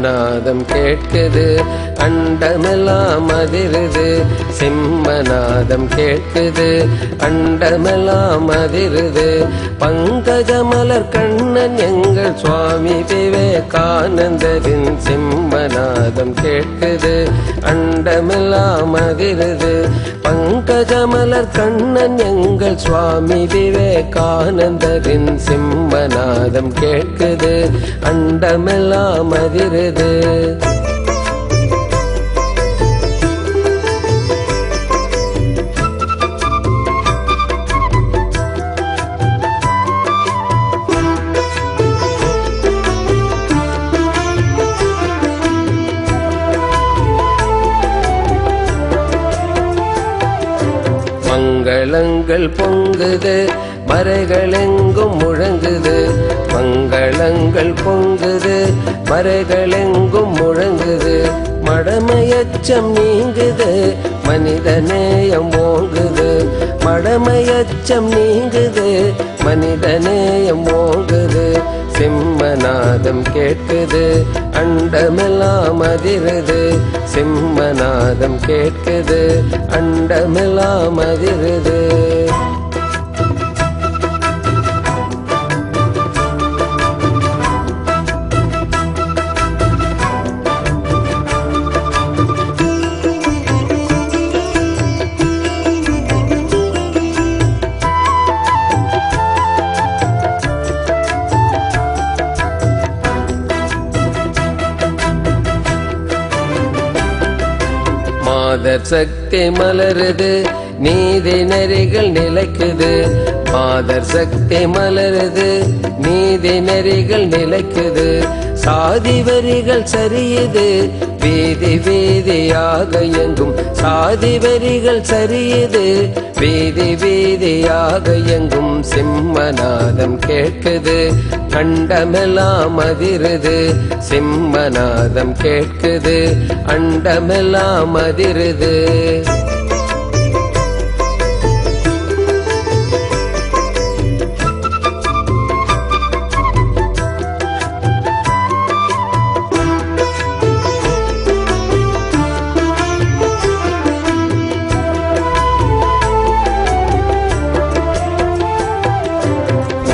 சிம்மநாதம் கேட்குது, அண்டமெல்லாம் அதிருது. சிம்மநாதம் கேட்குது, அண்டமெல்லாம் அதிருது. பங்கஜமலர் கண்ணன் எங்கள் சுவாமி விவேகானந்தரின் சிம்மநாதம் கேட்குது, அண்டமெல்லாம் அதிருது. பங்கஜமலர் கண்ணன் எங்கள் சுவாமி விவேகானந்தரின் சிம்மநாதம் கேட்குது, அண்டமெல்லாம் அதிருது. மங்களங்கள் பொங்குது, மறைகள் எங்கும் முழங்குது. மங்களங்கள் பொங்குது, மறைகள் எங்கும் முழங்குது. மடமையச்சம் நீங்குது, மனித நேயம் ஓங்குது. மடமையச்சம் நீங்குது, மனித நேயம் ஓங்குது. சிம்மநாதம் கேட்குது, அண்டமெல்லாம் அதிருது. சிம்மநாதம் கேட்குது, அண்டமெல்லாம் அதிருது. மாதர் சக்தி மலருது, நீதி நெறிகள் நிலைக்குது. மாதர் சக்தி மலருது, நீதி நெறிகள் நிலைக்குது. சாதி வரிகள் சரியுது, வீதி வீதியாக எங்கும். சாதி வரிகள் சரியுது, வீதி வீதியாக எங்கும். சிம்மநாதம் கேட்குது, அண்டமெல்லாம் அதிருது. சிம்மநாதம் கேட்குது, அண்டமெல்லாம் அதிருது.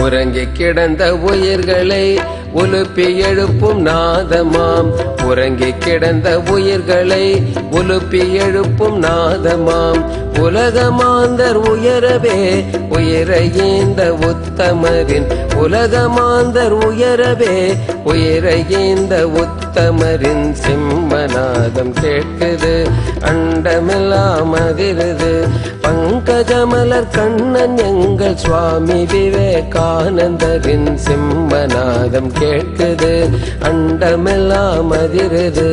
உறங்கி கிடந்த உயிர்களை உலுப்பி எழுப்பும் நாதமாம். உறங்கி கிடந்த உயிர்களை உலுப்பி எழுப்பும் நாதமாம். உலகமாந்தர் உயரவே உயிரை ஈந்த உத்தமரின். உலகமாந்தர் உயரவே உயிரை ஈந்த உத்தமரின் சிம்மநாதம் கேட்குது, அண்டமெல்லாம் அதிருது. பங்கஜமலர் கண்ணன் எங்கள் சுவாமி விவேகானந்தரின் சிம்மநாதம் கேட்குது, அண்டமெல்லாம் அதிருது.